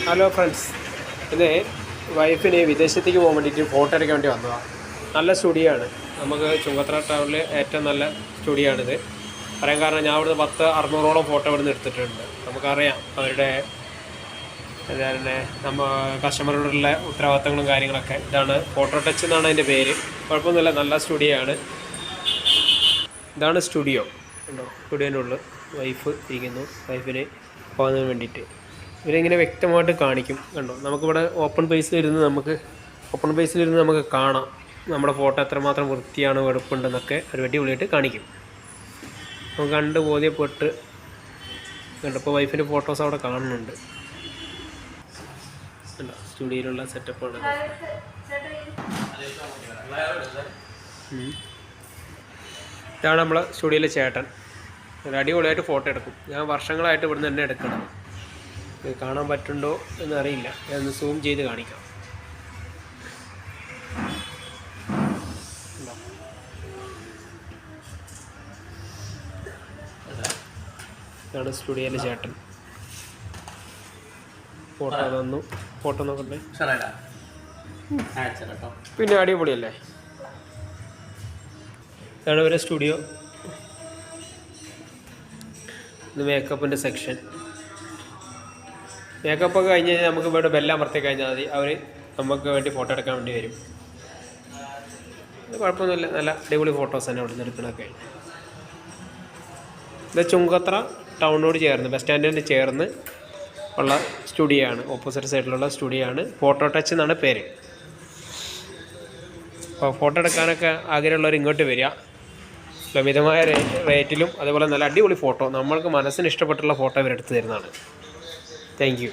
Hello friends, ഇത് വൈഫിന് വിദേശത്തേക്ക് പോകാൻ വേണ്ടിയിട്ട് ഫോട്ടോ എടുക്കാൻ വേണ്ടി വന്നതാണ്. നല്ല സ്റ്റുഡിയോ ആണ്. നമുക്ക് ചുങ്കത്തറ ടൗണിൽ ഏറ്റവും നല്ല സ്റ്റുഡിയോ ആണിത്. പറയാൻ കാരണം ഞാൻ അവിടുന്ന് 600-ഓളം ഫോട്ടോ ഇവിടുന്ന് എടുത്തിട്ടുണ്ട്. നമുക്കറിയാം അവരുടെ തന്നെ കസ്റ്റമറോടുള്ള ഉത്തരവാദിത്തങ്ങളും കാര്യങ്ങളൊക്കെ. ഇതാണ് ഫോട്ടോ ടച്ച് എന്നാണ് അതിൻ്റെ പേര്. കുഴപ്പമൊന്നുമില്ല, നല്ല സ്റ്റുഡിയോ ആണ്. ഇതാണ് സ്റ്റുഡിയോ. ഉണ്ടോ? സ്റ്റുഡിയോൻ്റെ ഉള്ളിൽ വൈഫ് ഇരിക്കുന്നു. വൈഫിന് പോകുന്നതിന് വേണ്ടിയിട്ട് ഇവരിങ്ങനെ വ്യക്തമായിട്ട് കാണിക്കും. കണ്ടോ, നമുക്കിവിടെ ഓപ്പൺ പേസിലിരുന്ന് നമുക്ക് കാണാം നമ്മുടെ ഫോട്ടോ എത്രമാത്രം വൃത്തിയാണ്, വെടുപ്പുണ്ടെന്നൊക്കെ ഒരു അടിപൊളിയായിട്ട് കാണിക്കും. നമുക്ക് കണ്ട് ബോധ്യപ്പെട്ട് കണ്ടോ. ഇപ്പോൾ വൈഫിൻ്റെ ഫോട്ടോസ് അവിടെ കാണുന്നുണ്ട്. കണ്ടോ, സ്റ്റുഡിയോയിലുള്ള സെറ്റപ്പാണ്. ഇതാണ് നമ്മളെ സ്റ്റുഡിയോയിലെ ചേട്ടൻ. ഒരു അടിപൊളിയായിട്ട് ഫോട്ടോ എടുക്കും. ഞാൻ വർഷങ്ങളായിട്ട് ഇവിടുന്ന് തന്നെ എടുക്കണം. കാണാൻ പറ്റുന്നുണ്ടോ എന്നറിയില്ല. ഞാനൊന്ന് സൂം ചെയ്ത് കാണിക്കാം. ഇതാണ് സ്റ്റുഡിയോയിലെ ചേട്ടൻ. ഫോട്ടോ നോക്കട്ടെ. പിന്നെ അടിപൊളിയല്ലേ. ഇതാണ് ഇവരെ സ്റ്റുഡിയോ. ഇത് മേക്കപ്പിൻ്റെ സെക്ഷൻ. മേക്കപ്പൊക്കെ കഴിഞ്ഞ് കഴിഞ്ഞാൽ നമുക്ക് ഇവിടെ ബെല്ലമർത്തി കഴിഞ്ഞാൽ മതി. അവർ നമുക്ക് വേണ്ടി ഫോട്ടോ എടുക്കാൻ വേണ്ടി വരും. കുഴപ്പമൊന്നുമില്ല, നല്ല അടിപൊളി ഫോട്ടോസ് തന്നെ അവിടെ നിന്ന് എടുക്കണമൊക്കെ. ഇത് ചുങ്കത്തറ ടൗണിനോട് ചേർന്ന്, ബസ് സ്റ്റാൻഡിന് ചേർന്ന് ഉള്ള സ്റ്റുഡിയോ ആണ്. ഓപ്പോസിറ്റ് സൈഡിലുള്ള സ്റ്റുഡിയോ ആണ്. ഫോട്ടോ ടച്ച് എന്നാണ് പേര്. അപ്പോൾ ഫോട്ടോ എടുക്കാനൊക്കെ ആഗ്രഹമുള്ളവർ ഇങ്ങോട്ട് വരിക. മിതമായ റേറ്റിലും അതുപോലെ നല്ല അടിപൊളി ഫോട്ടോ, നമ്മൾക്ക് മനസ്സിന് ഇഷ്ടപ്പെട്ടുള്ള ഫോട്ടോ ഇവരെടുത്ത് തരുന്നതാണ്. Thank you.